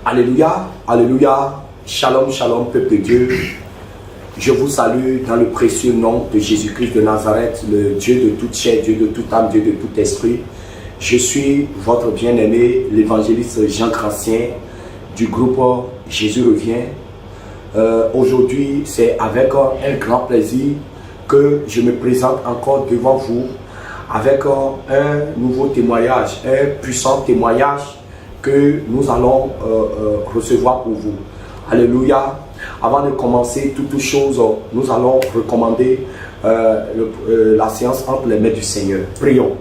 Alléluia, alléluia, shalom, shalom, peuple de Dieu. Je vous salue dans le précieux nom de Jésus-Christ de Nazareth, le Dieu de toute chair, Dieu de toute âme, Dieu de tout esprit. Je suis votre bien-aimé, l'évangéliste Jean Gracien du groupe Jésus revient. Aujourd'hui, c'est avec un grand plaisir que je me présente encore devant vous avec un nouveau témoignage, un puissant témoignage que nous allons recevoir pour vous. Alléluia. Avant de commencer toutes choses, nous allons recommander la séance entre les mains du Seigneur. Prions.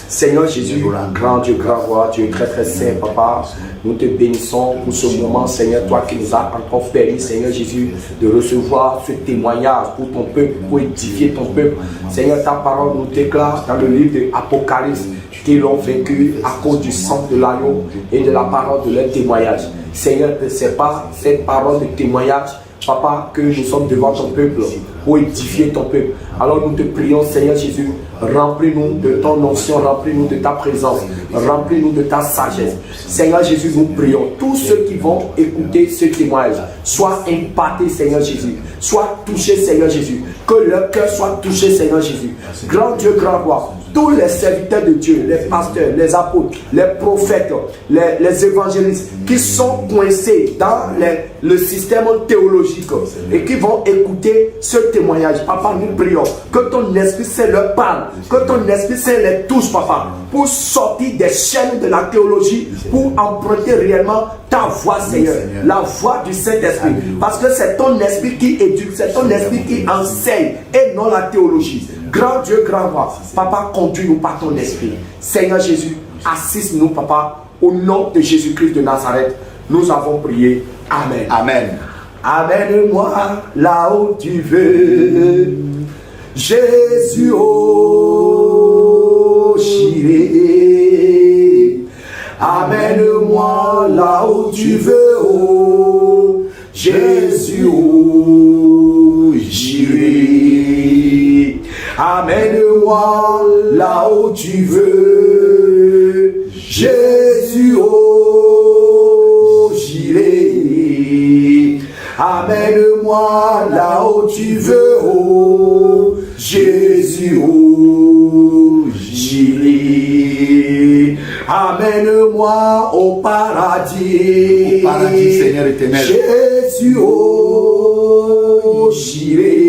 Seigneur Jésus, grand Dieu, grand roi, Dieu très très saint, Papa, nous te bénissons pour ce moment, Seigneur, toi qui nous as encore permis, Seigneur Jésus, de recevoir ce témoignage pour ton peuple, pour édifier ton peuple. Seigneur, ta parole nous déclare dans le livre de l'Apocalypse qu'ils l'ont vaincu à cause du sang de l'agneau et de la parole de leur témoignage. Seigneur, c'est pas cette parole de témoignage, Papa, que nous sommes devant ton peuple pour édifier ton peuple. Alors nous te prions, Seigneur Jésus, remplis-nous de ton onction, remplis-nous de ta présence, remplis-nous de ta sagesse. Seigneur Jésus, nous prions, tous ceux qui vont écouter ce témoignage, soient impactés, Seigneur Jésus, soient touchés, Seigneur Jésus, que leur cœur soit touché, Seigneur Jésus. Grand Dieu, grand roi, tous les serviteurs de Dieu, les pasteurs, les apôtres, les prophètes, les évangélistes qui sont coincés dans le système théologique et qui vont écouter ce témoignage. Papa, nous prions que ton Esprit Saint leur parle, que ton Esprit Saint les touche, Papa, pour sortir des chaînes de la théologie, pour emprunter réellement ta voix, Seigneur, la voix du Saint-Esprit. Parce que c'est ton Esprit qui éduque, c'est ton Esprit qui enseigne et non la théologie. Grand Dieu, grand roi, Papa, conduis-nous par ton Esprit. Seigneur Jésus, assiste-nous, Papa, au nom de Jésus-Christ de Nazareth. Nous avons prié. Amen. Amen. Amène-moi là où tu veux, Jésus, oh, j'irai. Amène-moi là où tu veux, oh, Jésus, oh, j'irai. Amène-moi là où tu veux, Jésus, oh, j'irai. Amène-moi là où tu veux, oh, Jésus, oh, j'irai. Amène-moi au paradis. Au paradis, Seigneur éternel. Jésus, oh, j'irai.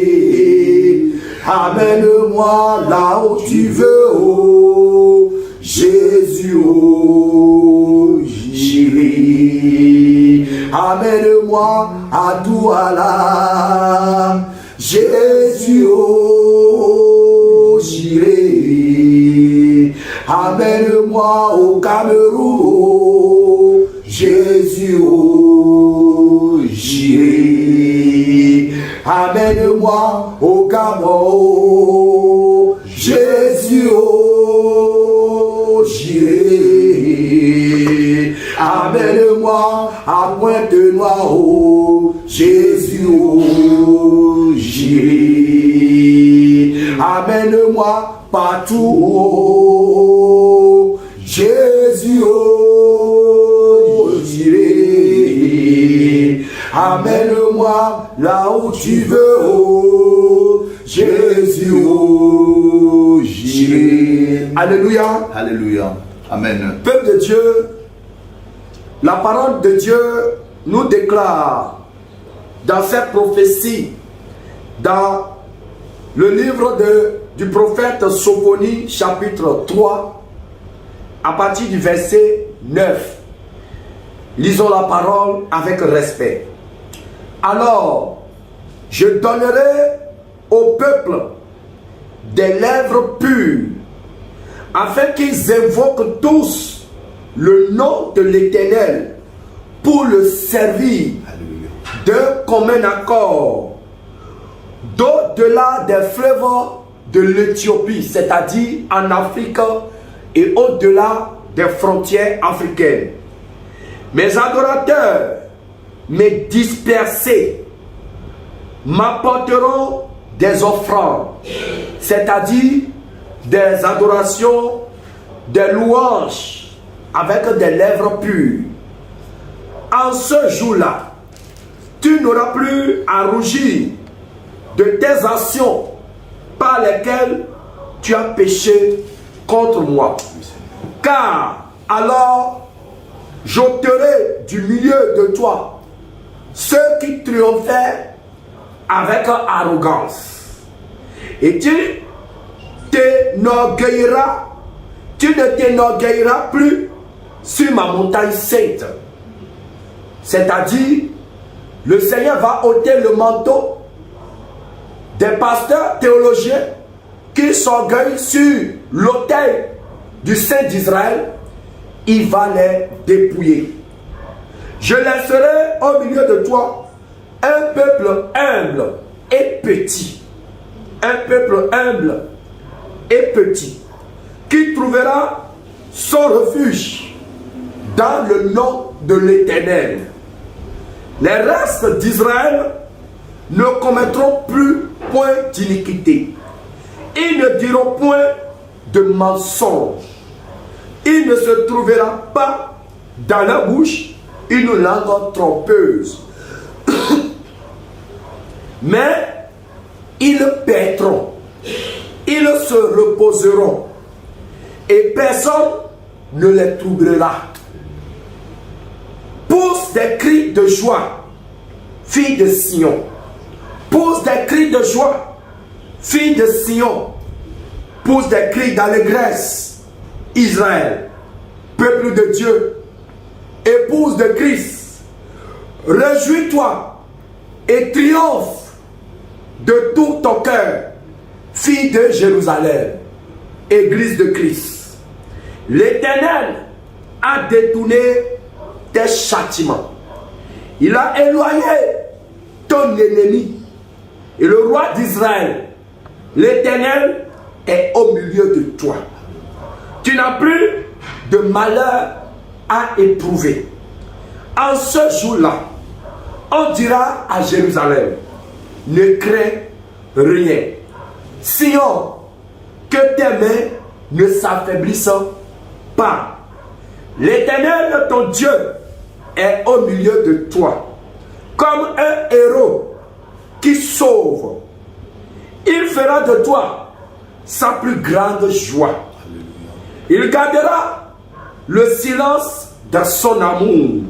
Amène-moi là où tu veux, oh, Jésus, oh, j'irai. Amène-moi à Douala, Jésus, oh, j'irai. Amène-moi au Cameroun, Jésus, oh, j'irai. Amène-moi au Gabon, Jésus, oh, j'irai. Amène-moi à Pointe-Noire, oh, Jésus, oh, j'irai. Amène-moi partout, oh, Jésus, oh, j'irai. Amène-moi là où tu veux, oh, Jésus, oh, j'irai. Alléluia. Alléluia. Amen. Peuple de Dieu, la parole de Dieu nous déclare dans cette prophétie, dans le livre du prophète Sophonie, chapitre 3, à partir du verset 9. Lisons la parole avec respect. Alors, je donnerai au peuple des lèvres pures, afin qu'ils invoquent tous le nom de l'Éternel pour le servir d'un commun accord. D'autres au-delà des fleuves de l'Éthiopie, c'est-à-dire en Afrique et au-delà des frontières africaines. Mes adorateurs, mes dispersés, m'apporteront des offrandes, c'est-à-dire des adorations, des louanges avec des lèvres pures. En ce jour-là, tu n'auras plus à rougir de tes actions par lesquelles tu as péché contre moi. Car alors, j'ôterai du milieu de toi ceux qui triomphaient avec arrogance. Et tu ne t'enorgueilliras plus sur ma montagne sainte. C'est-à-dire, le Seigneur va ôter le manteau des pasteurs théologiens qui s'orgueillent sur l'autel du Saint d'Israël. Il va les dépouiller. Je laisserai au milieu de toi un peuple humble et petit. Un peuple humble et petit qui trouvera son refuge dans le nom de l'Éternel. Les restes d'Israël ne commettront plus point d'iniquité. Ils ne diront point de mensonge. Il ne se trouvera pas dans la bouche une langue trompeuse. Mais ils paîtront, ils se reposeront, et personne ne les troublera. Pousse des cris de joie, fille de Sion. Pousse des cris de joie, fille de Sion. Pousse des cris d'allégresse, Israël, peuple de Dieu, épouse de Christ. Réjouis-toi et triomphe de tout ton cœur, fille de Jérusalem, église de Christ. L'Éternel a détourné tes châtiments. Il a éloigné ton ennemi. Et le roi d'Israël, l'Éternel, est au milieu de toi. Tu n'as plus de malheur à éprouver. En ce jour-là, on dira à Jérusalem, ne crains rien. Sion, que tes mains ne s'affaiblissent pas. L'Éternel, ton Dieu, est au milieu de toi, comme un héros qui sauve. Il fera de toi sa plus grande joie. Il gardera le silence de son amour.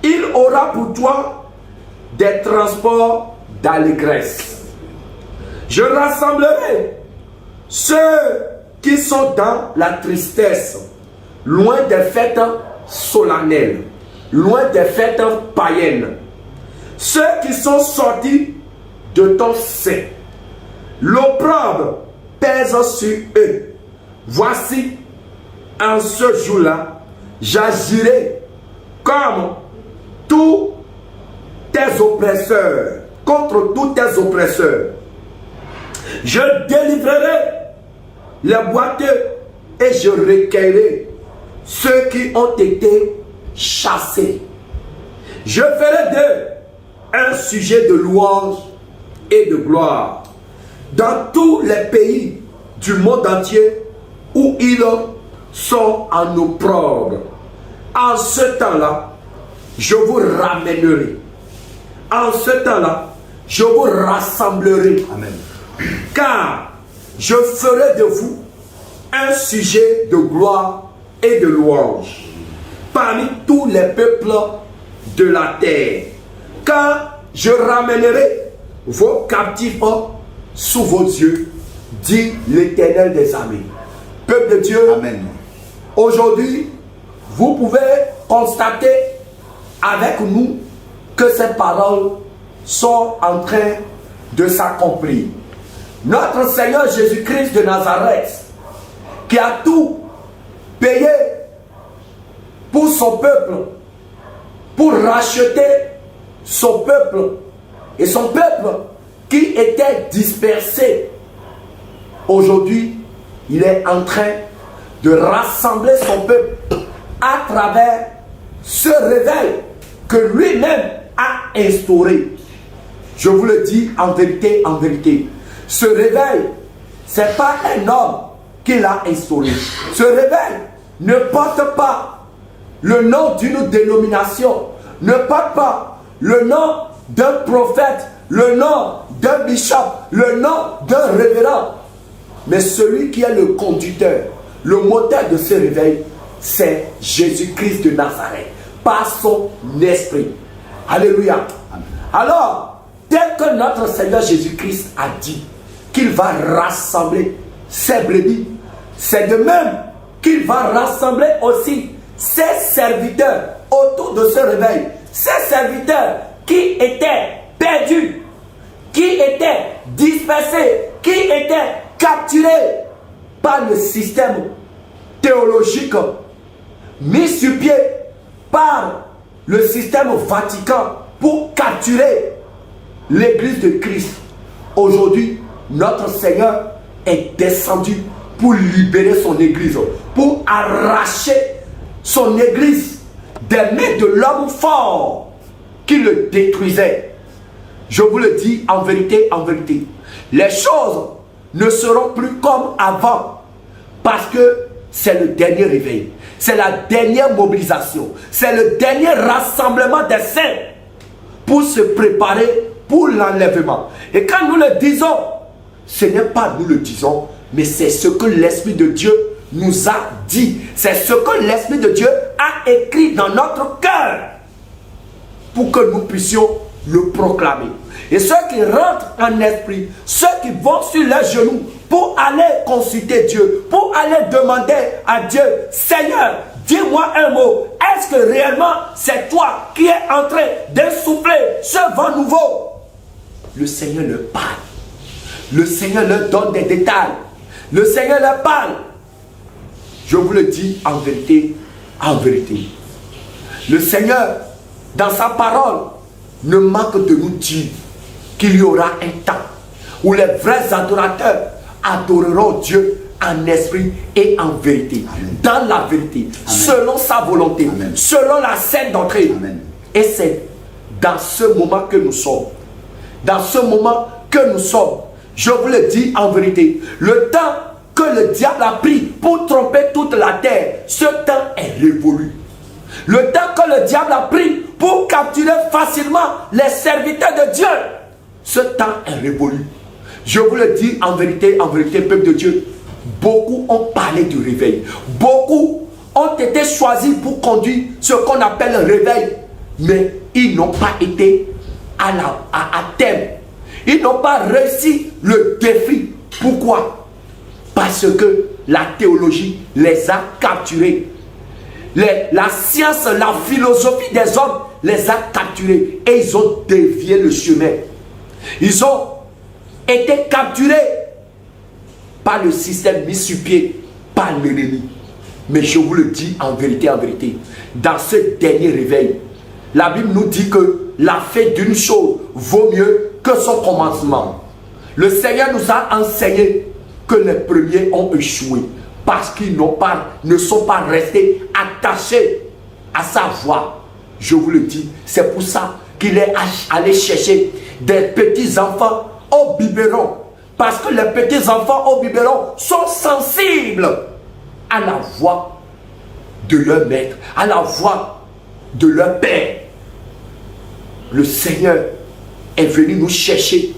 Il aura pour toi des transports d'allégresse. Je rassemblerai ceux qui sont dans la tristesse, loin des fêtes solennelles, loin des fêtes païennes. Ceux qui sont sortis de ton sein, l'opprobre pèse sur eux. Voici, en ce jour-là, j'agirai comme tous tes oppresseurs, contre tous tes oppresseurs. Je délivrerai les boiteux et je recueillerai ceux qui ont été chassés. Je ferai d'eux un sujet de louange et de gloire dans tous les pays du monde entier où ils sont en opprobre. En ce temps-là, je vous ramènerai. En ce temps-là, je vous rassemblerai. Amen. Car je ferai de vous un sujet de gloire et de louange parmi tous les peuples de la terre. Car je ramènerai vos captifs sous vos yeux, dit l'Éternel des armées. Peuple de Dieu, Amen. Aujourd'hui, vous pouvez constater avec nous que ces paroles sont en train de s'accomplir. Notre Seigneur Jésus-Christ de Nazareth, qui a tout payé pour son peuple, pour racheter son peuple, et son peuple qui était dispersé, aujourd'hui, il est en train de rassembler son peuple à travers ce réveil que lui-même a instauré. Je vous le dis en vérité, ce réveil, ce n'est pas un homme qui l'a instauré. Ce réveil ne porte pas le nom d'une dénomination, ne porte pas le nom d'un prophète, le nom d'un bishop, le nom d'un révérend. Mais celui qui est le conducteur, le moteur de ce réveil, c'est Jésus-Christ de Nazareth, par son esprit. Alléluia. Alors, tel que notre Seigneur Jésus-Christ a dit qu'il va rassembler ses brebis, c'est de même qu'il va rassembler aussi ses serviteurs autour de ce réveil. Ces serviteurs qui étaient perdus, qui étaient dispersés, qui étaient capturés par le système théologique mis sur pied par le système Vatican pour capturer l'église de Christ. Aujourd'hui, notre Seigneur est descendu pour libérer son église, pour arracher son église des mains de l'homme fort qui le détruisait. Je vous le dis en vérité, les choses ne seront plus comme avant, parce que c'est le dernier réveil, c'est la dernière mobilisation, c'est le dernier rassemblement des saints pour se préparer pour l'enlèvement. Et quand nous le disons, ce n'est pas nous le disons, mais c'est ce que l'Esprit de Dieu nous a dit. C'est ce que l'Esprit de Dieu a écrit dans notre cœur pour que nous puissions le proclamer. Et ceux qui rentrent en esprit, ceux qui vont sur leurs genoux pour aller consulter Dieu, pour aller demander à Dieu, Seigneur, dis-moi un mot, est-ce que réellement c'est toi qui es en train d'insuffler ce vent nouveau? Le Seigneur leur parle. Le Seigneur leur donne des détails. Le Seigneur leur parle. Je vous le dis en vérité, Le Seigneur, dans sa parole, ne manque de nous dire qu'il y aura un temps où les vrais adorateurs adoreront Dieu en esprit et en vérité. Amen. Dans la vérité. Amen. Selon sa volonté. Amen. Selon la sainte doctrine. Amen. Et c'est dans ce moment que nous sommes. Dans ce moment que nous sommes. Je vous le dis en vérité. Le temps que le diable a pris pour tromper toute la terre, ce temps est révolu. Le temps que le diable a pris pour capturer facilement les serviteurs de Dieu, ce temps est révolu. Je vous le dis en vérité, peuple de Dieu. Beaucoup ont parlé du réveil. Beaucoup ont été choisis pour conduire ce qu'on appelle le réveil. Mais ils n'ont pas été à thème. Ils n'ont pas réussi le défi. Pourquoi? Parce que la théologie les a capturés. La science, la philosophie des hommes les a capturés. Et ils ont dévié le chemin. Ils ont été capturés par le système mis sur pied par l'ennemi. Mais je vous le dis en vérité, dans ce dernier réveil, la Bible nous dit que la fin d'une chose vaut mieux que son commencement. Le Seigneur nous a enseigné que les premiers ont échoué parce qu'ils ne sont pas restés attachés à sa voix. Je vous le dis, c'est pour ça qu'il est allé chercher des petits enfants au biberon. Parce que les petits enfants au biberon sont sensibles à la voix de leur maître, à la voix de leur père. Le Seigneur est venu nous chercher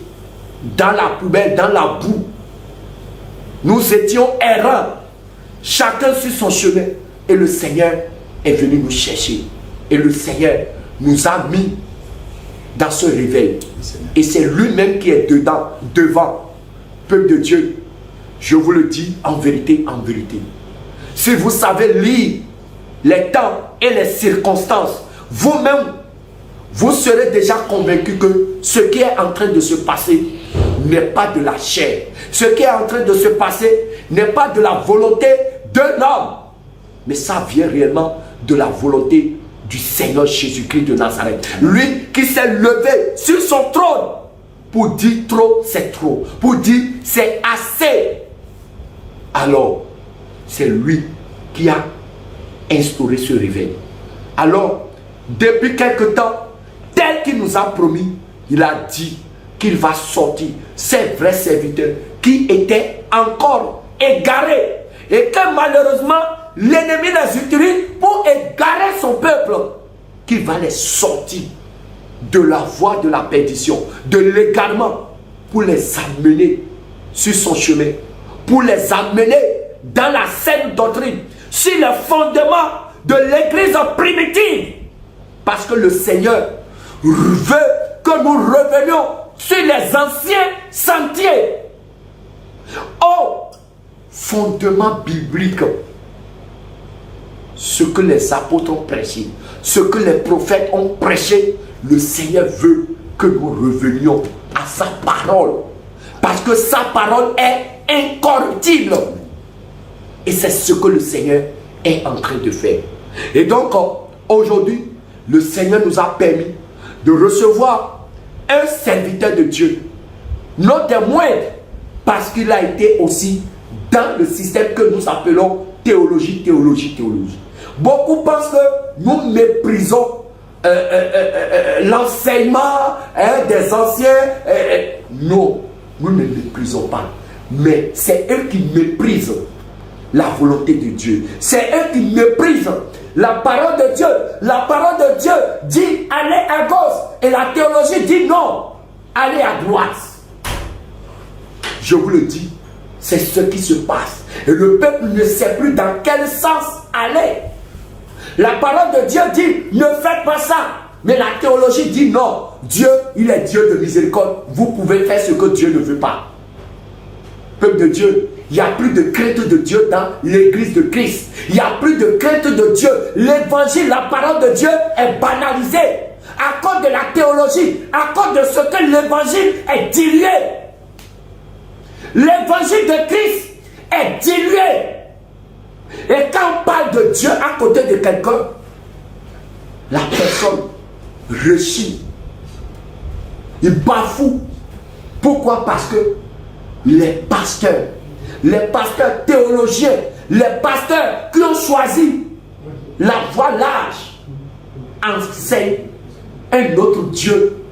dans la poubelle, dans la boue. Nous étions errants, chacun sur son chemin. Et le Seigneur est venu nous chercher. Et le Seigneur nous a mis dans ce réveil. Et c'est lui-même qui est devant. Peuple de Dieu, je vous le dis en vérité. Si vous savez lire les temps et les circonstances, vous-même, vous serez déjà convaincu que ce qui est en train de se passer n'est pas de la chair. Ce qui est en train de se passer n'est pas de la volonté d'un homme, mais ça vient réellement de la volonté du Seigneur Jésus-Christ de Nazareth. Lui qui s'est levé sur son trône pour dire trop, c'est trop. Pour dire c'est assez. Alors, c'est lui qui a instauré ce réveil. Alors, depuis quelque temps, tel qu'il nous a promis, il a dit qu'il va sortir ses vrais serviteurs qui étaient encore égarés. Et que malheureusement, l'ennemi les utilise pour égarer son peuple. Qu'il va les sortir de la voie de la perdition, de l'égarement, pour les amener sur son chemin, pour les amener dans la saine doctrine, sur le fondement de l'église primitive. Parce que le Seigneur veut que nous revenions sur les anciens sentiers. Au fondement biblique, ce que les apôtres ont prêché, ce que les prophètes ont prêché, le Seigneur veut que nous revenions à sa parole. Parce que sa parole est incorruptible. Et c'est ce que le Seigneur est en train de faire. Et donc, aujourd'hui, le Seigneur nous a permis de recevoir un serviteur de Dieu. Non des moindres, parce qu'il a été aussi dans le système que nous appelons théologie. Beaucoup pensent que nous méprisons l'enseignement des anciens. Non, nous ne méprisons pas. Mais c'est eux qui méprisent la volonté de Dieu. C'est eux qui méprisent la parole de Dieu. La parole de Dieu dit allez à gauche. Et la théologie dit non, allez à droite. Je vous le dis, c'est ce qui se passe. Et le peuple ne sait plus dans quel sens aller. La parole de Dieu dit, ne faites pas ça. Mais la théologie dit non. Dieu, il est Dieu de miséricorde. Vous pouvez faire ce que Dieu ne veut pas. Peuple de Dieu, il n'y a plus de crainte de Dieu dans l'église de Christ. Il n'y a plus de crainte de Dieu. L'évangile, la parole de Dieu est banalisée. À cause de la théologie, à cause de ce que l'évangile est dilué. L'évangile de Christ est dilué. Et quand on parle de Dieu à côté de quelqu'un, la personne rechine. Il bafoue. Pourquoi? Parce que les pasteurs théologiens, les pasteurs qui ont choisi la voie large enseignent un autre Dieu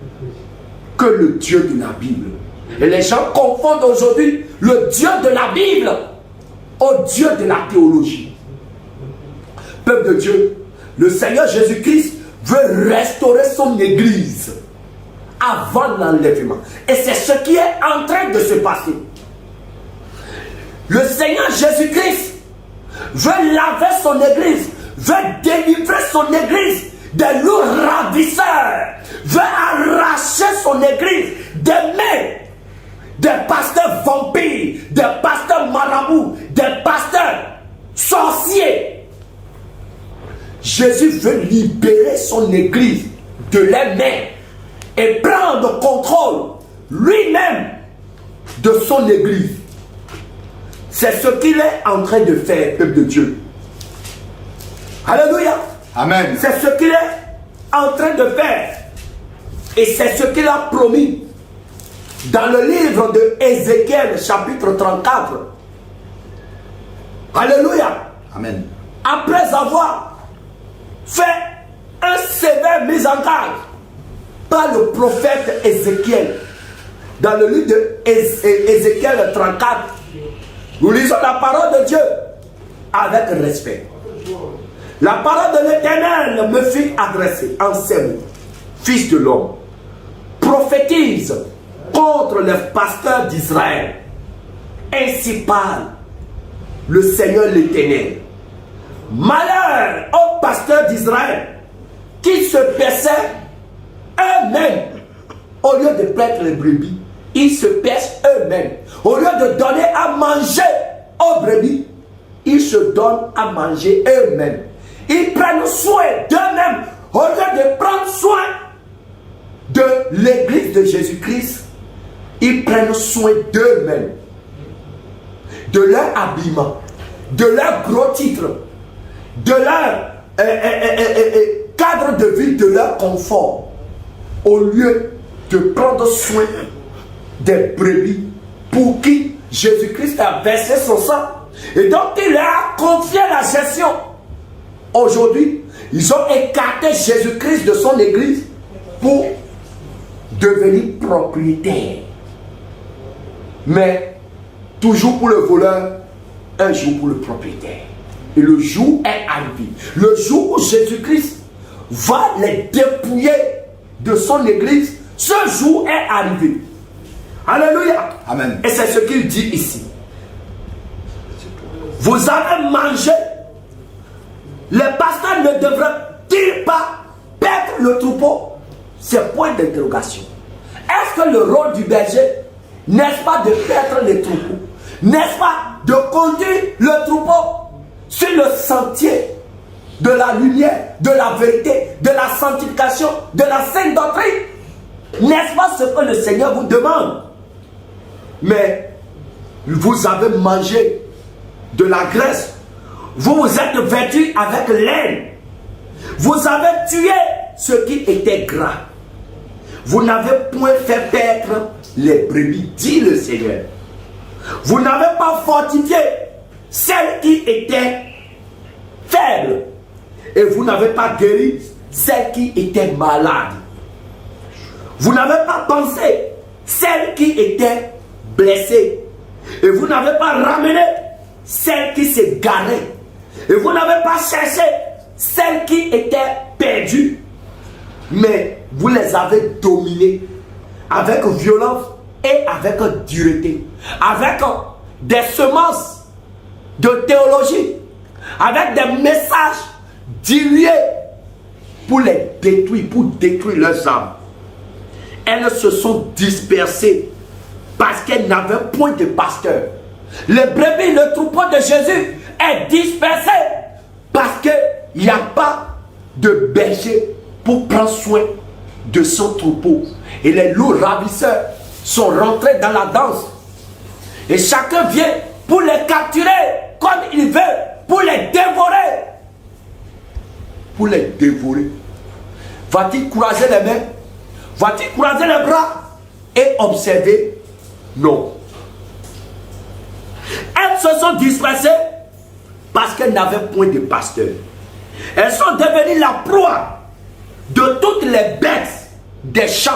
que le Dieu de la Bible. Et les gens confondent aujourd'hui le Dieu de la Bible au Dieu de la théologie. Peuple de Dieu, le Seigneur Jésus-Christ veut restaurer son église avant l'enlèvement. Et c'est ce qui est en train de se passer. Le Seigneur Jésus-Christ veut laver son église, veut délivrer son église des loups ravisseurs, veut arracher son église des mains des pasteurs vampires, des pasteurs marabouts, des pasteurs sorciers. Jésus veut libérer son église de leurs mains et prendre contrôle lui-même de son église. C'est ce qu'il est en train de faire, peuple de Dieu. Alléluia. Amen. C'est ce qu'il est en train de faire. Et c'est ce qu'il a promis dans le livre de Ézéchiel, chapitre 34. Alléluia. Amen. Après avoir fait un sévère mise en garde par le prophète Ézéchiel, dans le livre de Ézéchiel 34, nous lisons la parole de Dieu avec respect. La parole de l'Éternel me fut adressée en ces mots. Fils de l'homme, prophétise contre les pasteurs d'Israël. Ainsi parle le Seigneur l'Éternel. Malheur aux pasteurs d'Israël qui se paissaient eux-mêmes. Au lieu de paître les brebis, ils se paissent eux-mêmes. Au lieu de donner à manger aux brebis, ils se donnent à manger eux-mêmes. Ils prennent soin d'eux-mêmes. Au lieu de prendre soin de l'église de Jésus-Christ, ils prennent soin d'eux-mêmes, de leur habillement, de leur gros titre, de leur cadre de vie, de leur confort, au lieu de prendre soin des brebis pour qui Jésus-Christ a versé son sang et donc il leur a confié la gestion. Aujourd'hui, ils ont écarté Jésus-Christ de son église pour devenir propriétaire. Mais toujours pour le voleur, un jour pour le propriétaire. Et le jour est arrivé. Le jour où Jésus-Christ va les dépouiller de son église, ce jour est arrivé. Alléluia. Amen. Et c'est ce qu'il dit ici. Vous avez mangé. Les pasteurs ne devraient-ils pas perdre le troupeau? C'est point d'interrogation. Est-ce que le rôle du berger, n'est-ce pas de perdre les troupeaux? N'est-ce pas de conduire le troupeau sur le sentier de la lumière, de la vérité, de la sanctification, de la sainte doctrine? N'est-ce pas ce que le Seigneur vous demande? Mais vous avez mangé de la graisse. Vous vous êtes vêtus avec laine. Vous avez tué ce qui était gras. Vous n'avez point fait perdre les brebis, dit le Seigneur. Vous n'avez pas fortifié celles qui étaient faibles. Et vous n'avez pas guéri celles qui étaient malades. Vous n'avez pas pensé celles qui étaient blessées. Et vous n'avez pas ramené celles qui s'égaraient. Et vous n'avez pas cherché celles qui étaient perdues. Mais vous les avez dominées avec violence et avec dureté. Avec des semences de théologie. Avec des messages dilués pour les détruire, pour détruire leurs âmes. Elles se sont dispersées parce qu'elles n'avaient point de pasteur. Le brebis, le troupeau de Jésus est dispersé parce qu'il n'y a pas de berger pour prendre soin de son troupeau. Et les loups ravisseurs sont rentrés dans la danse. Et chacun vient pour les capturer comme il veut, pour les dévorer. Pour les dévorer. Va-t-il croiser les mains? Va-t-il croiser les bras et observer? Non. Elles se sont dispersées parce qu'elles n'avaient point de pasteur. Elles sont devenues la proie de toutes les bêtes des champs.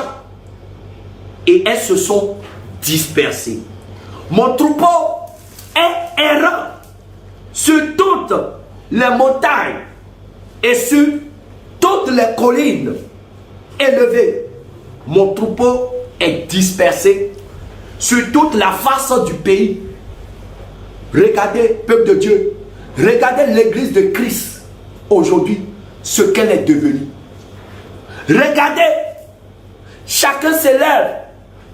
Et elles se sont dispersées. Mon troupeau est errant sur toutes les montagnes et sur toutes les collines élevées. Mon troupeau est dispersé sur toute la face du pays. Regardez, peuple de Dieu, regardez l'église de Christ aujourd'hui, ce qu'elle est devenue. Regardez, chacun s'élève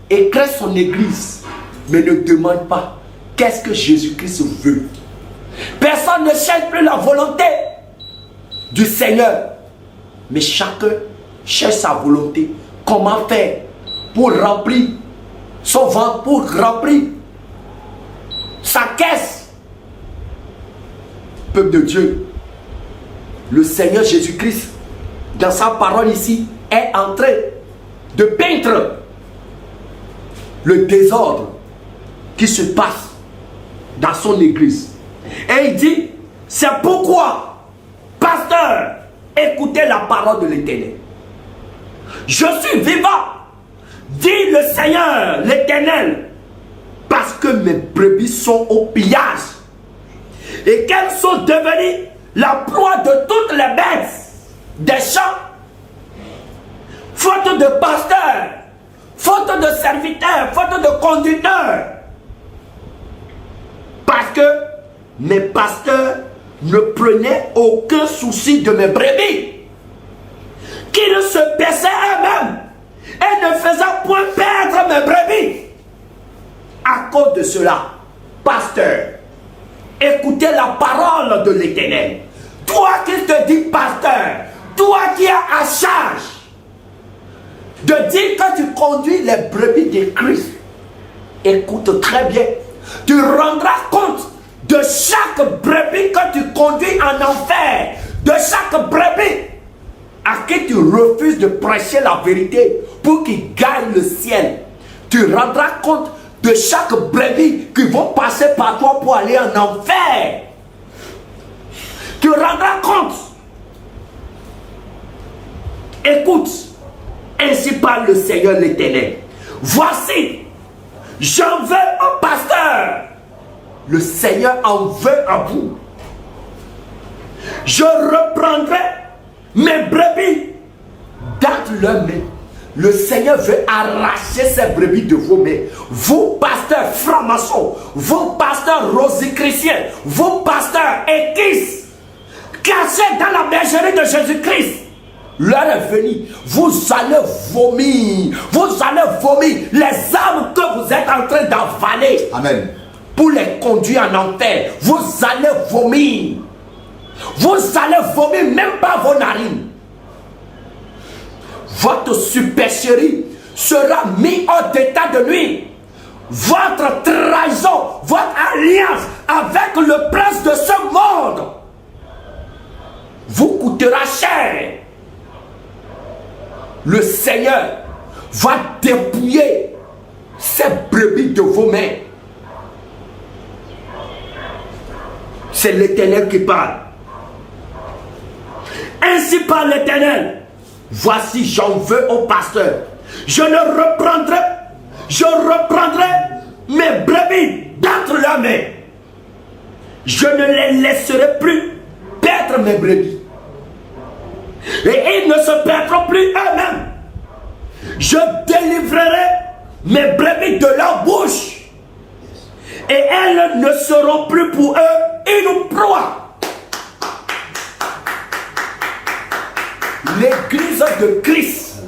et crée son église, mais ne demande pas qu'est-ce que Jésus-Christ veut. Personne ne cherche plus la volonté du Seigneur, mais chacun cherche sa volonté. Comment faire pour remplir son ventre, pour remplir sa caisse. Peuple de Dieu, le Seigneur Jésus-Christ, dans sa parole ici, est en train de peindre le désordre qui se passe dans son église. Et il dit, c'est pourquoi, pasteur, écoutez la parole de l'Éternel. Je suis vivant, dit le Seigneur, l'Éternel, parce que mes brebis sont au pillage et qu'elles sont devenues la proie de toutes les bêtes des champs. Faute de pasteur, faute de serviteur, faute de conducteur. Parce que mes pasteurs ne prenaient aucun souci de mes brebis, qu'ils se baissaient eux-mêmes et ne faisaient point perdre mes brebis. À cause de cela, pasteur, écoutez la parole de l'Éternel. Toi qui te dis pasteur, toi qui as à charge de dire que tu conduis les brebis de Christ, écoute très bien. Tu rendras compte de chaque brebis que tu conduis en enfer, de chaque brebis à qui tu refuses de prêcher la vérité pour qu'il gagne le ciel. Tu rendras compte de chaque brebis qui vont passer par toi pour aller en enfer. Tu rendras compte. Écoute, ainsi parle le Seigneur l'Éternel. Voici, j'en veux un pasteur. Le Seigneur en veut à vous. Je reprendrai mes brebis dans leurs mains. Le Seigneur veut arracher ces brebis de vos mains. Vous, pasteurs francs-maçons, vous, pasteurs rosicruciens, vous, pasteurs équistes, cachés dans la bergerie de Jésus-Christ, l'heure est venue. Vous allez vomir. Vous allez vomir les âmes que vous êtes en train d'avaler. Amen. Pour les conduire en enfer. Vous allez vomir. Vous allez vomir même pas vos narines. Votre supercherie sera mise hors d'état de nuit. Votre trahison, votre alliance avec le prince de ce monde vous coûtera cher. Le Seigneur va dépouiller ces brebis de vos mains. C'est l'Éternel qui parle. Ainsi parle l'Éternel. Voici, j'en veux au pasteur. Je reprendrai mes brebis d'entre leurs mains. Je ne les laisserai plus perdre mes brebis. Et ils ne se perdront plus eux-mêmes. Je délivrerai mes brebis de leur bouche. Et elles ne seront plus pour eux une proie. L'église de Christ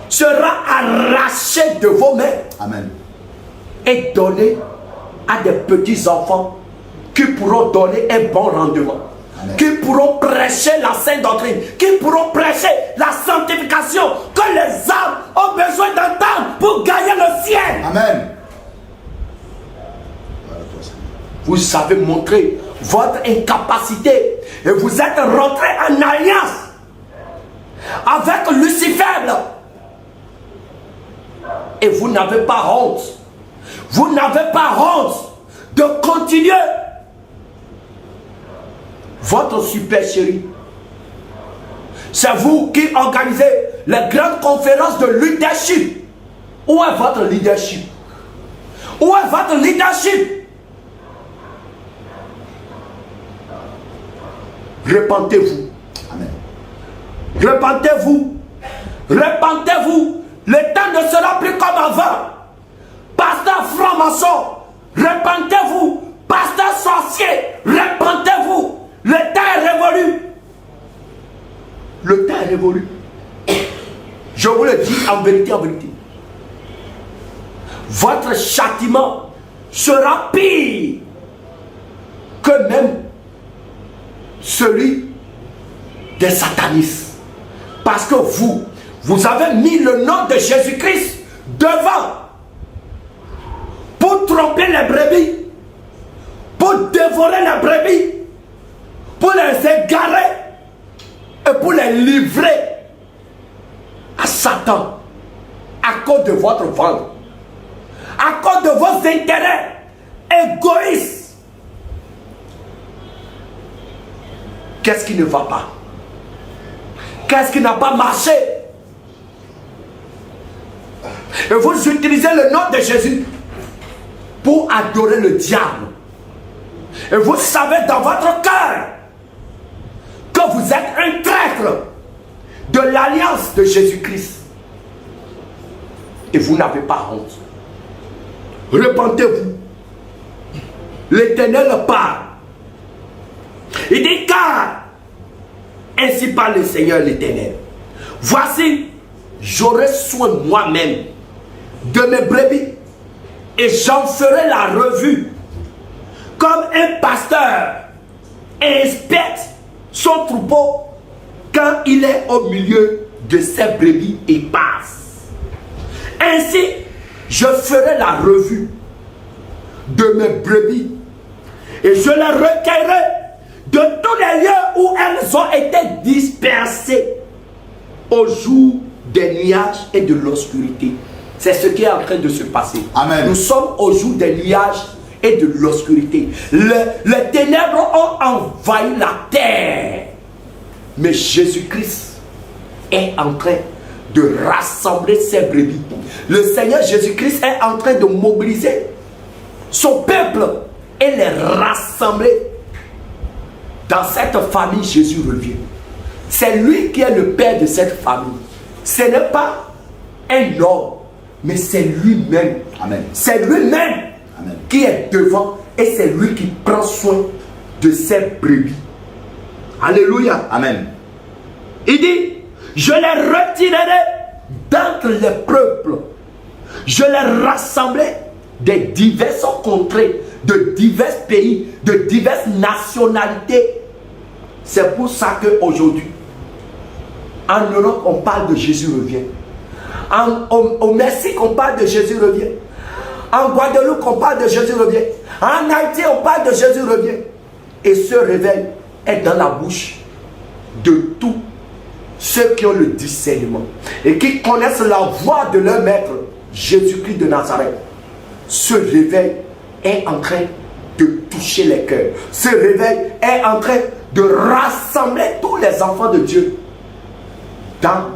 sera arrachée de vos mains. Amen. Et donnée à des petits enfants qui pourront donner un bon rendement. Amen. Qui pourront prêcher la sainte doctrine, qui pourront prêcher la sanctification que les âmes ont besoin d'entendre pour gagner le ciel. Amen. Vous avez montré votre incapacité et vous êtes rentré en alliance avec Lucifer. Et vous n'avez pas honte. Vous n'avez pas honte de continuer votre supercherie. C'est vous qui organisez les grandes conférences de leadership. Où est votre leadership? Où est votre leadership? Repentez-vous. Amen. Repentez-vous. Repentez-vous. Le temps ne sera plus comme avant. Pasteur franc-maçon, repentez-vous. Pasteur sorcier, repentez-vous. Le temps est révolu. Le temps est révolu. Je vous le dis en vérité, en vérité. Votre châtiment sera pire que même celui des satanistes. Parce que vous avez mis le nom de Jésus-Christ devant pour tromper les brebis, pour dévorer les brebis, pour les égarer et pour les livrer à Satan à cause de votre ventre, à cause de vos intérêts égoïstes. Qu'est-ce qui ne va pas? Qu'est-ce qui n'a pas marché? Et vous utilisez le nom de Jésus pour adorer le diable. Et vous savez dans votre cœur que vous êtes un traître de l'alliance de Jésus-Christ. Et vous n'avez pas honte. Repentez-vous. L'Éternel parle. Il dit car ainsi parle le Seigneur l'Éternel. Voici, j'aurai soin moi-même de mes brebis et j'en ferai la revue comme un pasteur inspecte son troupeau quand il est au milieu de ses brebis et passe. Ainsi, je ferai la revue de mes brebis et je les recueillerai de tous les lieux où elles ont été dispersées au jour des nuages et de l'obscurité. C'est ce qui est en train de se passer. Amen. Nous sommes au jour des nuages et de l'obscurité. Les ténèbres ont envahi la terre. Mais Jésus-Christ est en train de rassembler ses brebis. Le Seigneur Jésus-Christ est en train de mobiliser son peuple et les rassembler. Dans cette famille, Jésus revient. C'est lui qui est le père de cette famille. Ce n'est pas un homme, mais c'est lui-même. Amen. C'est lui-même qui est devant et c'est lui qui prend soin de ses brebis. Alléluia. Amen. Il dit, je les retirerai d'entre les peuples. Je les rassemblerai des diverses contrées, de divers pays, de diverses nationalités. C'est pour ça qu'aujourd'hui, en Europe, on parle de Jésus revient. Au Mexique, on parle de Jésus revient. En Guadeloupe, on parle de Jésus revient. En Haïti, on parle de Jésus revient. Et ce réveil est dans la bouche de tous ceux qui ont le discernement et qui connaissent la voix de leur maître, Jésus-Christ de Nazareth. Ce réveil est en train de toucher les cœurs. Ce réveil est en train de rassembler tous les enfants de Dieu dans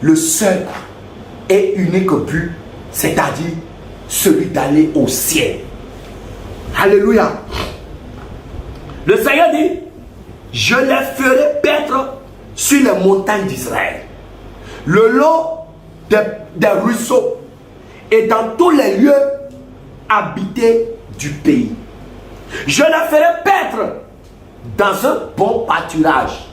le seul et unique but, c'est-à-dire celui d'aller au ciel. Alléluia. Le Seigneur dit, je les ferai paître sur les montagnes d'Israël, le long des ruisseaux et dans tous les lieux habités du pays. Je les ferai paître dans un bon pâturage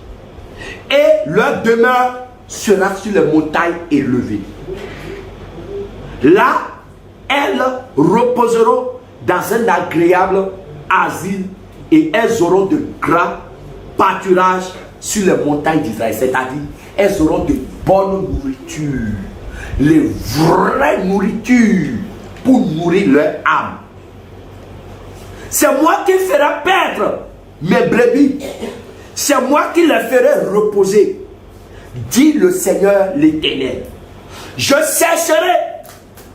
et leur demeure sera sur les montagnes élevées. Là, elles reposeront dans un agréable asile et elles auront de grands pâturages sur les montagnes d'Israël. C'est-à-dire, elles auront de bonnes nourritures. Les vraies nourritures pour nourrir leur âme. C'est moi qui ferai paître mes brebis. C'est moi qui les ferai reposer, dit le Seigneur l'Éternel. Je chercherai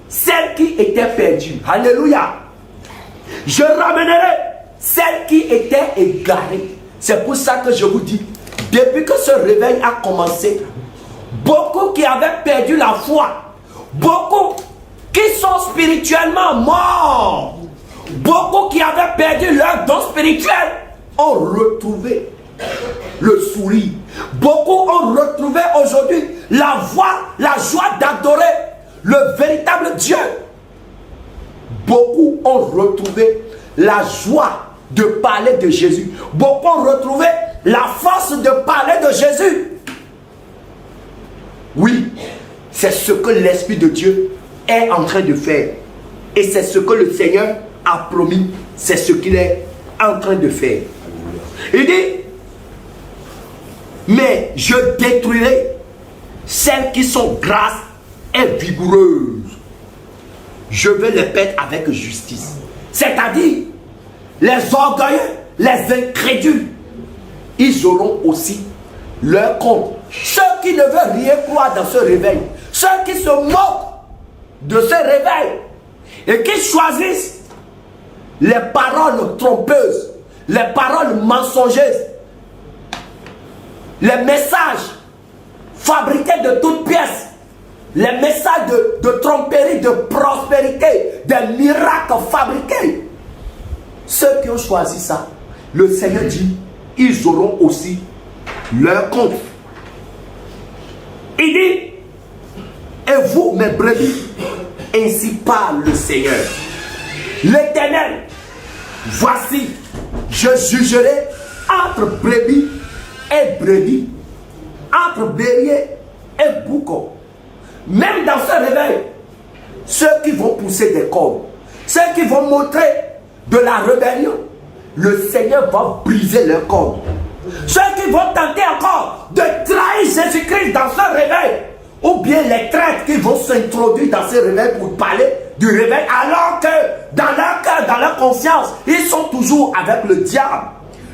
celles qui étaient perdues. Alléluia. Je ramènerai celles qui étaient égarées. C'est pour ça que je vous dis, depuis que ce réveil a commencé, beaucoup qui avaient perdu la foi, beaucoup qui sont spirituellement morts, beaucoup qui avaient perdu leur don spirituel ont retrouvé le sourire. Beaucoup ont retrouvé aujourd'hui la voix, la joie d'adorer le véritable Dieu. Beaucoup ont retrouvé la joie de parler de Jésus. Beaucoup ont retrouvé la force de parler de Jésus. Oui, c'est ce que l'Esprit de Dieu est en train de faire. Et c'est ce que le Seigneur a promis. C'est ce qu'il est en train de faire. Il dit, mais je détruirai celles qui sont grasses et vigoureuses. Je vais les paître avec justice. C'est-à-dire, les orgueilleux, les incrédules, ils auront aussi leur compte. Ceux qui ne veulent rien croire dans ce réveil, ceux qui se moquent de ce réveil et qui choisissent les paroles trompeuses, les paroles mensongères, les messages fabriqués de toutes pièces, les messages de tromperie, de prospérité, des miracles fabriqués. Ceux qui ont choisi ça, le Seigneur dit, ils auront aussi leur compte. Il dit, et vous, mes brebis, ainsi parle le Seigneur, l'Éternel, voici, je jugerai entre brebis et brebis, entre bélier et boucan. Même dans ce réveil, ceux qui vont pousser des cornes, ceux qui vont montrer de la rébellion, le Seigneur va briser leurs cornes. Ceux qui vont tenter encore de trahir Jésus-Christ dans ce réveil, ou bien les traîtres qui vont s'introduire dans ce réveil pour parler du réveil, alors que dans leur cœur, dans leur conscience, ils sont toujours avec le diable.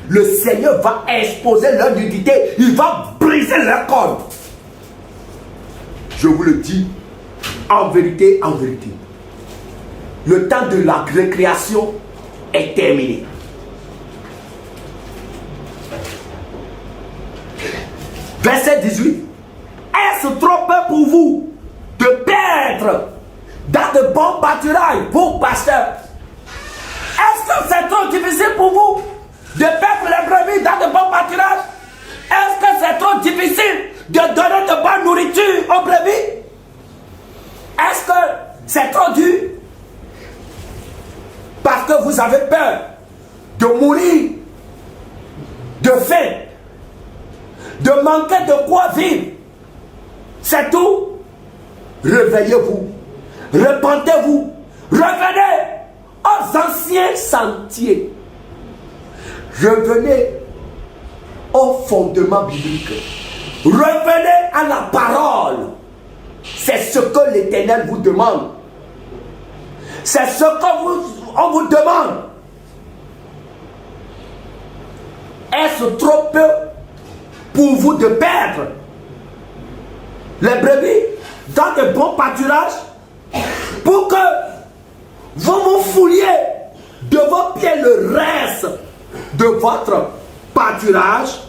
Le Seigneur va exposer leur nudité, il va briser leurs cornes. Je vous le dis, En vérité, le temps de la récréation est terminé. Verset 18. Est-ce trop peu pour vous de perdre dans de bons pâturages, vous pasteurs? Est-ce que c'est trop difficile pour vous de perdre les brebis dans de bons pâturages? Est-ce que c'est trop difficile de donner de bonne nourriture aux brebis? Est-ce que c'est trop dur? Parce que vous avez peur de mourir de faim, de manquer de quoi vivre. C'est tout. Réveillez-vous, repentez-vous, revenez aux anciens sentiers. Revenez au fondement biblique. Revenez à la parole. C'est ce que l'Éternel vous demande. C'est ce qu'on vous demande. Est-ce trop peu pour vous de perdre les brebis dans de bons pâturages pour que vous vous fouliez de vos pieds le reste de votre pâturage,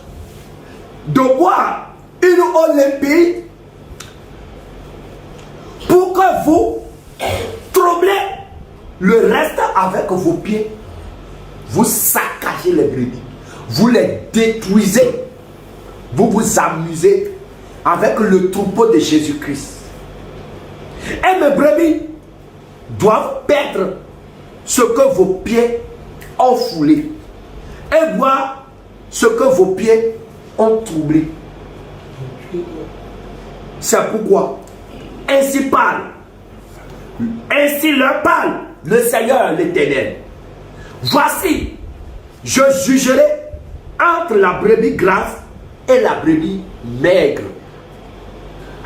de boire une eau limpide pour que vous troublez le reste avec vos pieds? Vous saccagez les brebis, vous les détruisez, vous vous amusez avec le troupeau de Jésus-Christ. Et mes brebis doivent perdre ce que vos pieds ont foulé et voir ce que vos pieds ont troublé. C'est pourquoi ainsi leur parle le Seigneur l'Éternel. Voici, je jugerai entre la brebis grasse et la brebis maigre.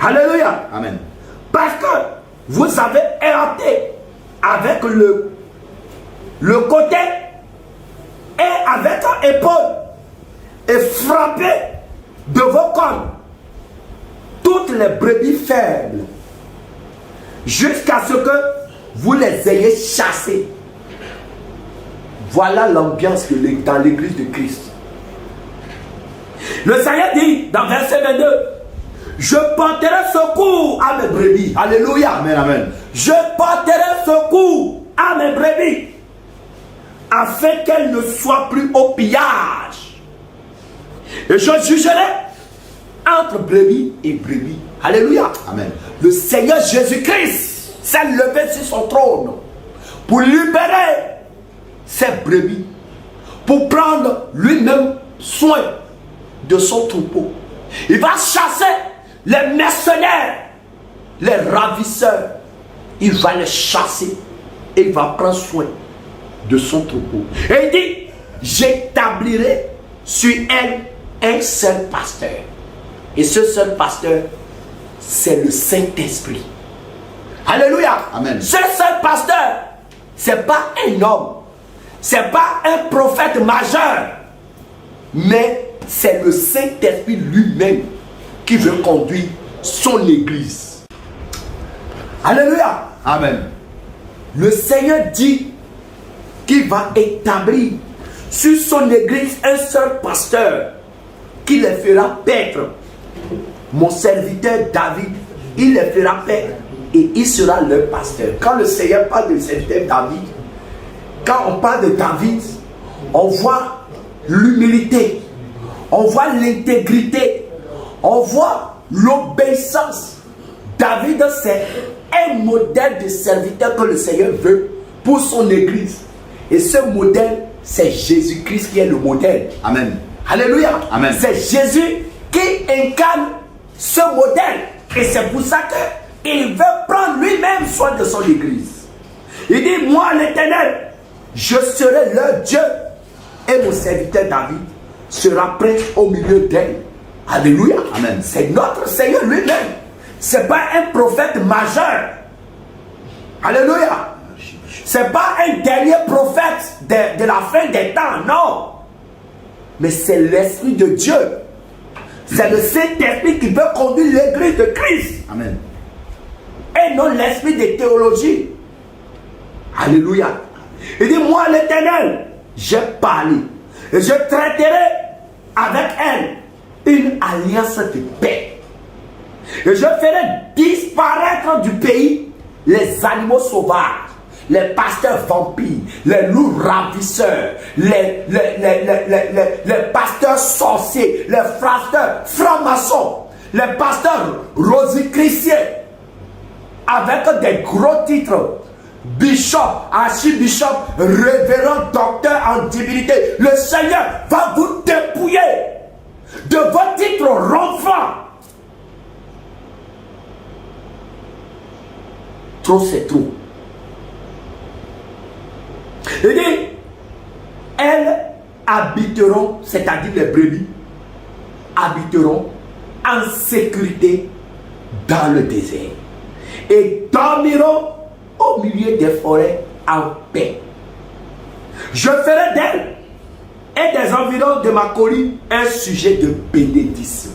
Alléluia. Amen. Parce que vous avez heurté avec le côté et avec l'épaule et frappé de vos cornes toutes les brebis faibles jusqu'à ce que vous les ayez chassées. Voilà l'ambiance dans l'église de Christ. Le Seigneur dit dans verset 22, je porterai secours à mes brebis. Alléluia. Amen, amen. Je porterai secours à mes brebis afin qu'elles ne soient plus au pillage. Et je jugerai entre brebis et brebis. Alléluia. Amen. Le Seigneur Jésus-Christ s'est levé sur son trône pour libérer ses brebis, pour prendre lui-même soin de son troupeau. Il va chasser les mercenaires, les ravisseurs. Il va les chasser et il va prendre soin de son troupeau. Et il dit, j'établirai sur elle un seul pasteur. Et ce seul pasteur, c'est le Saint-Esprit. Alléluia. Amen. Ce seul pasteur, c'est pas un homme, c'est pas un prophète majeur, mais c'est le Saint-Esprit lui-même qui veut conduire son église. Alléluia. Amen. Le Seigneur dit qu'il va établir sur son église un seul pasteur qui les fera paître. Mon serviteur David, il les fera paître et il sera leur pasteur. Quand le Seigneur parle de serviteur David, quand on parle de David, on voit l'humilité, on voit l'intégrité, on voit l'obéissance. David, c'est un modèle de serviteur que le Seigneur veut pour son église. Et ce modèle, c'est Jésus-Christ qui est le modèle. Amen. Alléluia. Amen. C'est Jésus qui incarne ce modèle. Et c'est pour ça qu'il veut prendre lui-même soin de son église. Il dit, moi l'Éternel, je serai leur Dieu. Et mon serviteur David sera prince au milieu d'elle. Alléluia. Amen. C'est notre Seigneur lui-même. Ce n'est pas un prophète majeur. Alléluia. Ce n'est pas un dernier prophète de la fin des temps. Non. Mais c'est l'Esprit de Dieu. C'est le Saint-Esprit qui veut conduire l'église de Christ. Amen. et non l'esprit de théologie. Alléluia. Il dit, moi l'Éternel, j'ai parlé et je traiterai avec elle une alliance de paix. Et je ferai disparaître du pays les animaux sauvages, les pasteurs vampires, les loups ravisseurs, les pasteurs sorciers, les pasteurs francs-maçons, les pasteurs rosicruciens, avec des gros titres. Bishop, archibishop, révérend, docteur en divinité. Le Seigneur va vous dépouiller de vos titres ronflants. Trop, c'est trop. Il dit, elles habiteront, c'est-à-dire les brebis, habiteront en sécurité dans le désert et dormiront au milieu des forêts en paix. Je ferai d'elles et des environs de ma colline un sujet de bénédiction.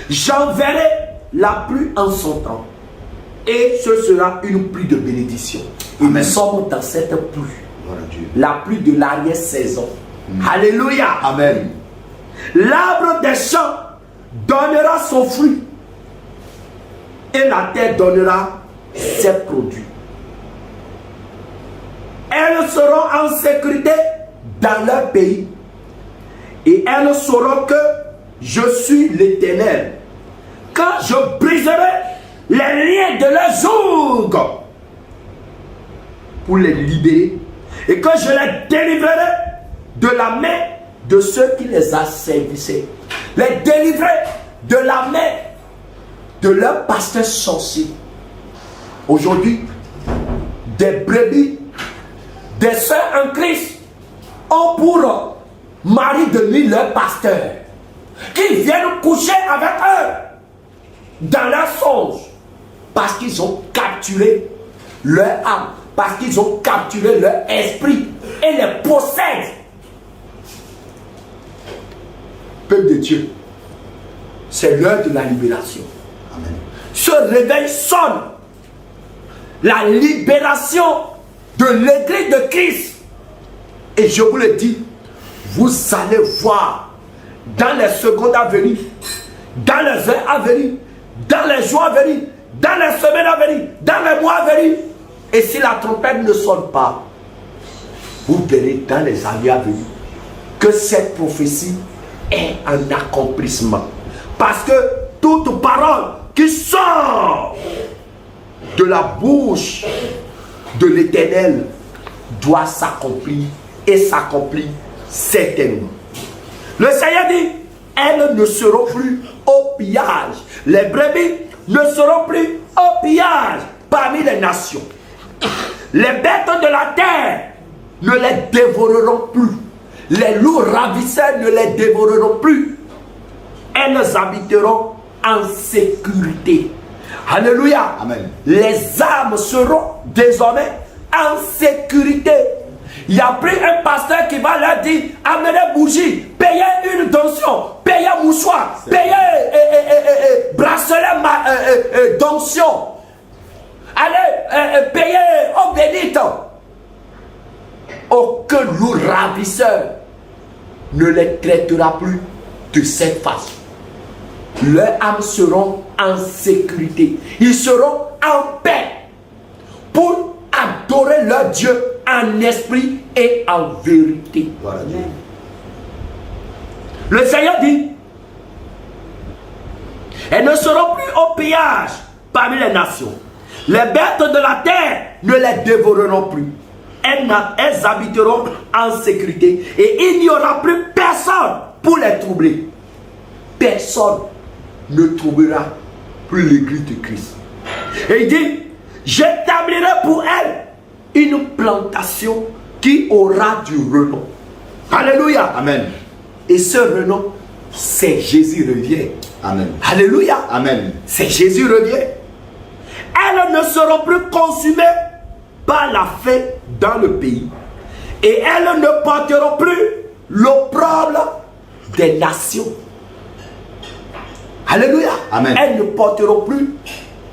J'enverrai la pluie en son temps et ce sera une pluie de bénédiction. Et nous sommes dans cette pluie, la pluie de l'arrière-saison. Alléluia. Amen. L'arbre des champs donnera son fruit et la terre donnera ses produits. Elles seront en sécurité dans leur pays et elles sauront que je suis l'Éternel quand je briserai les liens de leur joug pour les libérer et que je les délivrerai de la main de ceux qui les asservissaient, les délivrer de la main de leurs pasteurs sorciers. Aujourd'hui, des brebis, des sœurs en Christ ont pour mari de nuit leurs pasteurs qui viennent coucher avec eux dans leurs songes parce qu'ils ont capturé leur âme, parce qu'ils ont capturé leur esprit et les possèdent. Peuple de Dieu, c'est l'heure de la libération. Amen. Ce réveil sonne. La libération de l'église de Christ. Et je vous le dis, vous allez voir dans les secondes à venir, dans les heures à venir, dans les jours à venir, dans les semaines à venir, dans les mois à venir. Et si la trompette ne sonne pas, vous verrez dans les années à venir que cette prophétie est un accomplissement. Parce que toute parole qui sort de la bouche de l'Éternel doit s'accomplir et s'accomplir certainement. Le Seigneur dit, elles ne seront plus au pillage. Les brebis ne seront plus au pillage parmi les nations. Les bêtes de la terre ne les dévoreront plus. Les loups ravisseurs ne les dévoreront plus. Elles habiteront en sécurité. Alléluia. Amen. Les âmes seront désormais en sécurité. Il n'y a plus un pasteur qui va leur dire, amenez bougie, payez une donction, payez mouchoir, payez bracelet donction. Allez, payez eau bénite. Aucun loup ravisseur ne les traitera plus de cette façon. Leurs âmes seront en sécurité. Ils seront en paix pour adorer leur Dieu en esprit et en vérité. Voilà. Le Seigneur dit, elles ne seront plus au pillage parmi les nations. Les bêtes de la terre ne les dévoreront plus. Elles habiteront en sécurité et il n'y aura plus personne pour les troubler. Personne ne troublera plus l'église de Christ. Et il dit, j'établirai pour elle une plantation qui aura du renom. Alléluia. Amen. Et ce renom, c'est Jésus revient. Amen. Alléluia. Amen. C'est Jésus revient. Elles ne seront plus consumées par la faim dans le pays. Et elles ne porteront plus l'opprobre des nations. Alléluia. Amen. Elles ne porteront plus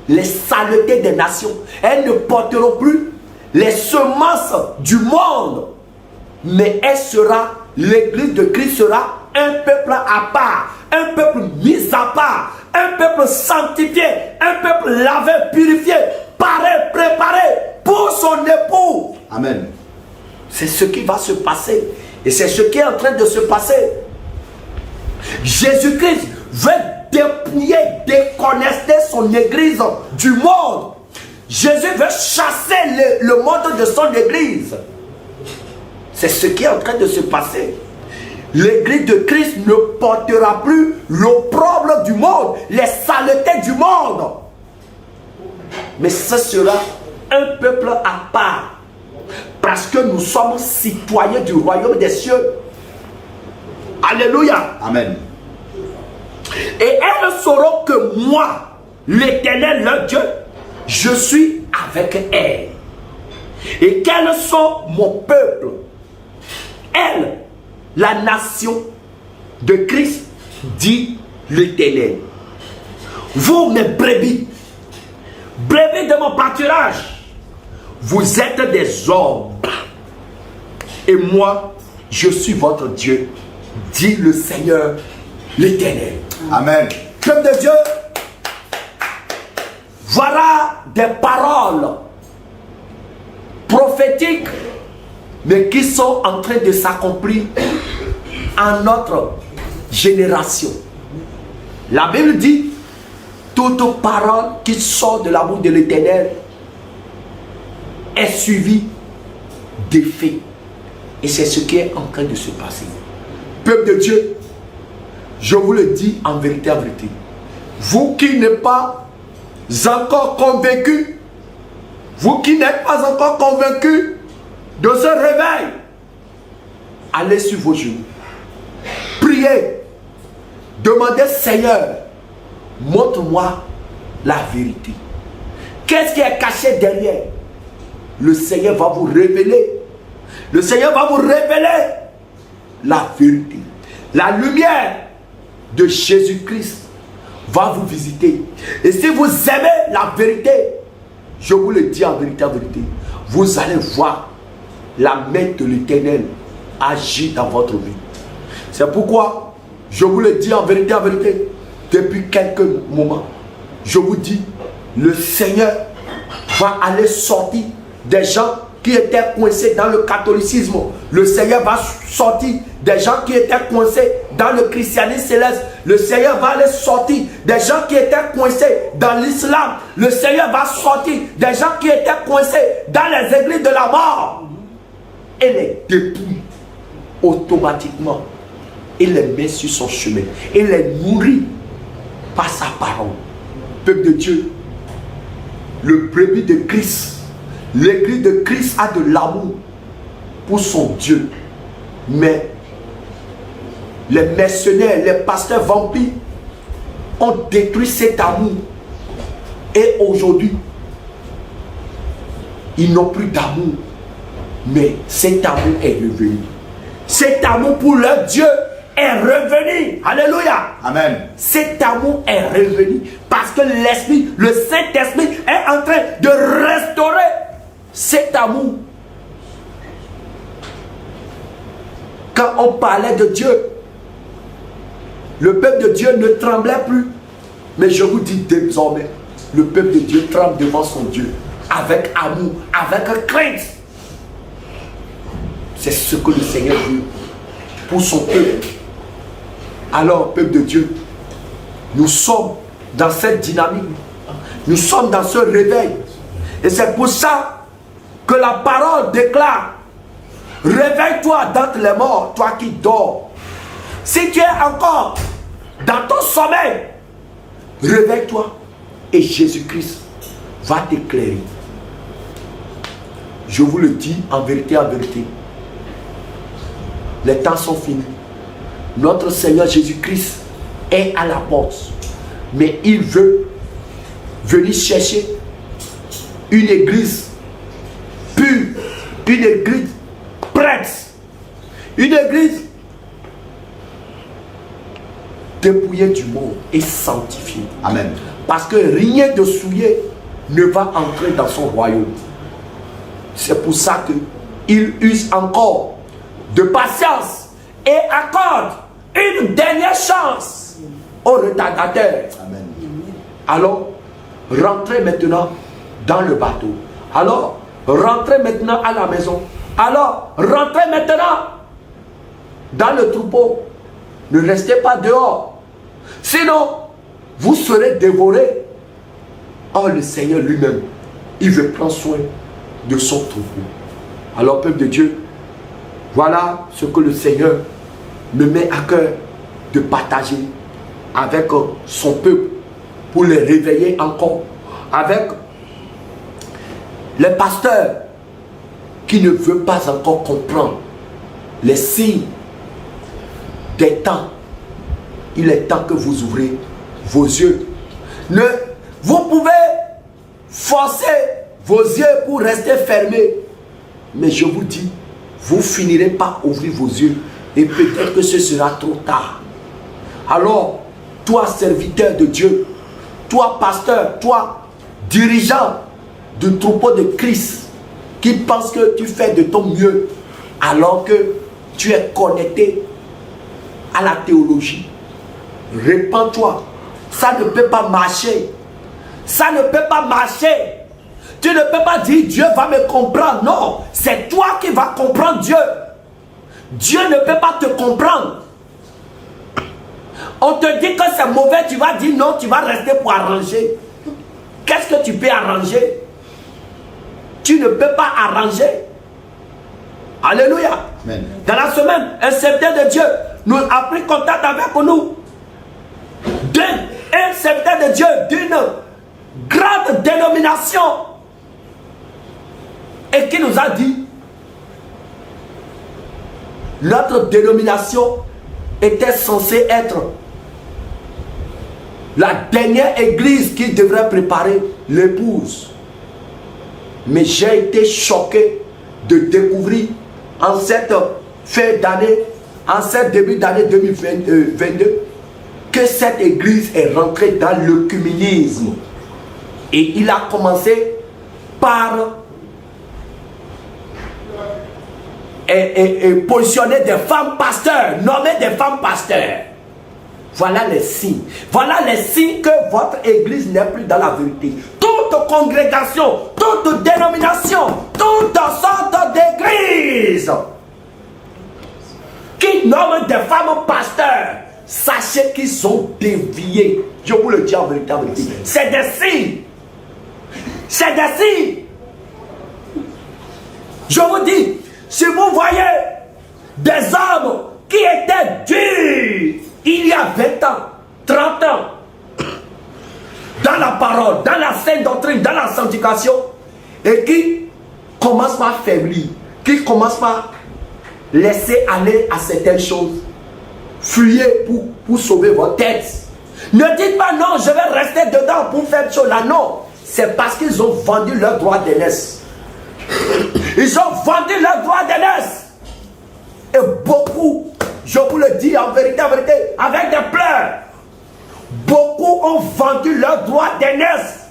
les saletés des nations. Elles ne porteront plus les semences du monde. Mais l'église de Christ sera un peuple à part, un peuple mis à part, un peuple sanctifié, un peuple lavé, purifié, paré, préparé pour son époux. Amen. C'est ce qui va se passer. Et c'est ce qui est en train de se passer. Jésus-Christ veut dépouiller, déconnecter son église du monde. Jésus veut chasser le monde de son église. C'est ce qui est en train de se passer. L'église de Christ ne portera plus l'opprobre du monde, les saletés du monde. Mais ce sera un peuple à part. Parce que nous sommes citoyens du royaume des cieux. Alléluia. Amen. Et elles sauront que moi, l'Éternel, leur Dieu, je suis avec elles. Et qu'elles sont mon peuple. Elles, la nation de Christ, dit l'Éternel. Vous, mes brebis, brebis de mon pâturage, vous êtes des hommes. Et moi, je suis votre Dieu, dit le Seigneur, l'Éternel. Amen. Peuple de Dieu, voilà des paroles prophétiques, mais qui sont en train de s'accomplir en notre génération. La Bible dit, toute parole qui sort de la bouche de l'Éternel est suivie d'effet. Et c'est ce qui est en train de se passer. Peuple de Dieu, je vous le dis en vérité, vous qui n'êtes pas encore convaincus, vous qui n'êtes pas encore convaincus de ce réveil, allez sur vos genoux, priez, demandez Seigneur, montre-moi la vérité. Qu'est-ce qui est caché derrière? Le Seigneur va vous révéler. Le Seigneur va vous révéler la vérité. La lumière de Jésus-Christ va vous visiter. Et si vous aimez la vérité, je vous le dis en vérité, vous allez voir la main de l'Éternel agir dans votre vie. C'est pourquoi je vous le dis en vérité, depuis quelques moments, je vous dis, le Seigneur va aller sortir des gens qui étaient coincés dans le catholicisme. Le Seigneur va sortir des gens qui étaient coincés dans le christianisme céleste. Le Seigneur va aller sortir des gens qui étaient coincés dans l'islam. Le Seigneur va sortir des gens qui étaient coincés dans les églises de la mort. Et les dépouille automatiquement. Et les met sur son chemin. Et les nourrit par sa parole. Peuple de Dieu, le brebis de Christ, l'église de Christ a de l'amour pour son Dieu. Mais les mercenaires, les pasteurs vampires ont détruit cet amour. Et aujourd'hui, ils n'ont plus d'amour. Mais cet amour est revenu. Cet amour pour leur Dieu est revenu. Alléluia. Amen. Cet amour est revenu parce que l'Esprit, le Saint-Esprit est en train de restaurer cet amour. Quand on parlait de Dieu, le peuple de Dieu ne tremblait plus. Mais je vous dis désormais, le peuple de Dieu tremble devant son Dieu avec amour, avec crainte. C'est ce que le Seigneur veut pour son peuple. Alors, peuple de Dieu, nous sommes dans cette dynamique. Nous sommes dans ce réveil. Et c'est pour ça que la parole déclare: réveille-toi d'entre les morts, toi qui dors. Si tu es encore dans ton sommeil, réveille-toi et Jésus-Christ va t'éclairer. Je vous le dis en vérité, les temps sont finis. Notre Seigneur Jésus-Christ est à la porte. Mais il veut venir chercher une église pure, une église prête, une église dépouillée du monde et sanctifiée. Amen. Parce que rien de souillé ne va entrer dans son royaume. C'est pour ça qu'il use encore de patience et accorde une dernière chance aux retardataires. Amen. Alors, rentrez maintenant dans le bateau. Alors, rentrez maintenant à la maison. Alors, rentrez maintenant dans le troupeau. Ne restez pas dehors. Sinon, vous serez dévorés. Oh, le Seigneur lui-même, il veut prendre soin de son troupeau. Alors, peuple de Dieu, voilà ce que le Seigneur me met à cœur de partager avec son peuple pour les réveiller encore. Avec les pasteurs qui ne veulent pas encore comprendre les signes des temps. Il est temps que vous ouvrez vos yeux. Vous pouvez forcer vos yeux pour rester fermés. Mais je vous dis, vous finirez par ouvrir vos yeux. Et peut-être que ce sera trop tard. Alors, toi serviteur de Dieu, toi pasteur, toi dirigeant du troupeau de Christ, qui pense que tu fais de ton mieux, alors que tu es connecté à la théologie. Répands-toi. Ça ne peut pas marcher. Ça ne peut pas marcher. Tu ne peux pas dire Dieu va me comprendre. Non, c'est toi qui vas comprendre Dieu. Dieu ne peut pas te comprendre. On te dit que c'est mauvais, tu vas dire non, tu vas rester pour arranger. Qu'est-ce que tu peux arranger? Tu ne peux pas arranger. Alléluia. Amen. Dans la semaine, un serviteur de Dieu nous a pris contact avec nous. Un serviteur de Dieu d'une grande dénomination. Et qui nous a dit, notre dénomination était censée être la dernière église qui devrait préparer l'épouse. Mais j'ai été choqué de découvrir en cette fin d'année, en cette début d'année 2022, que cette église est rentrée dans l'œcuménisme. Et il a commencé par positionner des femmes pasteurs, nommer des femmes pasteurs. Voilà les signes. Voilà les signes que votre église n'est plus dans la vérité. Toute congrégation, toute dénomination, toute sorte d'église qui nomme des femmes pasteurs, sachez qu'ils sont déviés. Je vous le dis en vérité, en vérité. C'est des signes. C'est des signes. Je vous dis, si vous voyez des hommes qui étaient durs il y a 20 ans, 30 ans, dans la parole, dans la sainte doctrine, dans la sanctification, et qui commencent par faiblir, qui commencent par laisser aller à certaines choses, fuyez pour sauver votre tête. Ne dites pas non, je vais rester dedans pour faire chose là. Non, c'est parce qu'ils ont vendu leur droit d'aînesse. Ils ont vendu leur droit d'aînesse. Et beaucoup, je vous le dis en vérité, avec des pleurs, beaucoup ont vendu leur droit d'aînesse.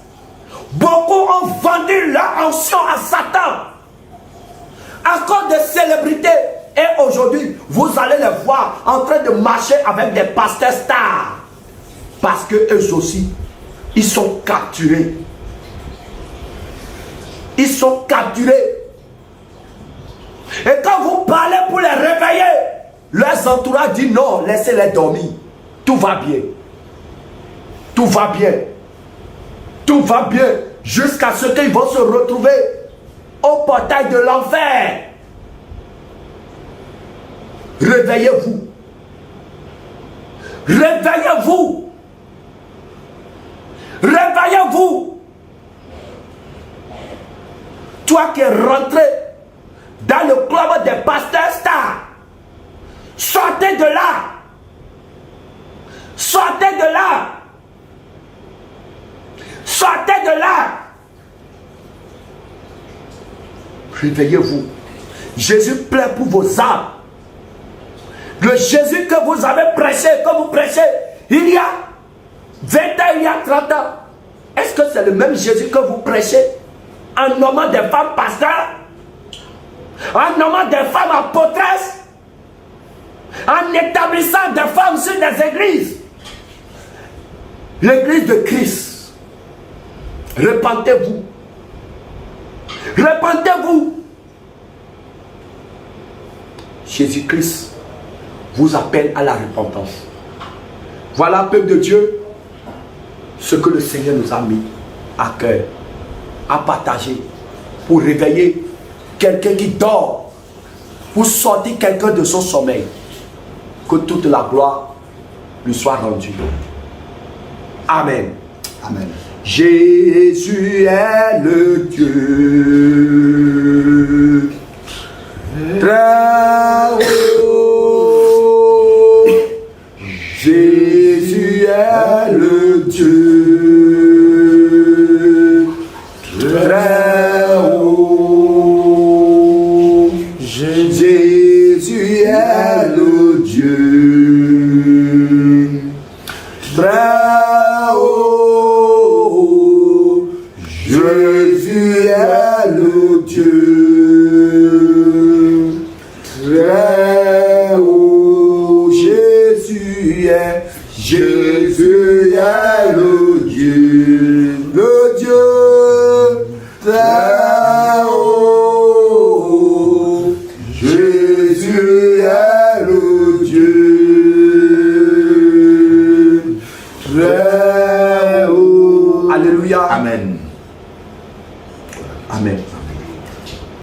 Beaucoup ont vendu leur onction à Satan à cause de célébrités. Et aujourd'hui, vous allez les voir en train de marcher avec des pasteurs stars. Parce que eux aussi, ils sont capturés. Ils sont capturés. Et quand vous parlez pour les réveiller, leurs entourages disent non, laissez-les dormir. Tout va bien. Tout va bien. Tout va bien. Jusqu'à ce qu'ils vont se retrouver au portail de l'enfer. Réveillez-vous. Réveillez-vous. Réveillez-vous. Toi qui es rentré dans le club des pasteurs stars, sortez de là. Sortez de là. Sortez de là. Réveillez-vous. Jésus plaît pour vos âmes. Le Jésus que vous avez prêché, que vous prêchez, il y a 20 ans, il y a 30 ans, Est-ce que c'est le même Jésus que vous prêchez en nommant des femmes pasteurs, en nommant des femmes apôtresses, en établissant des femmes sur des églises? L'église de Christ, repentez-vous. Repentez-vous. Jésus-Christ vous appelle à la repentance. Voilà, peuple de Dieu, ce que le Seigneur nous a mis à cœur, à partager, pour réveiller quelqu'un qui dort, pour sortir quelqu'un de son sommeil. Que toute la gloire lui soit rendue. Amen. Amen. Jésus est le Dieu très haut. Jésus est le Dieu très haut. Jésus est le Dieu très haut. Jésus est le Dieu très haut. Jésus est le Dieu très haut. Jésus est le Dieu très haut. Alléluia. Amen.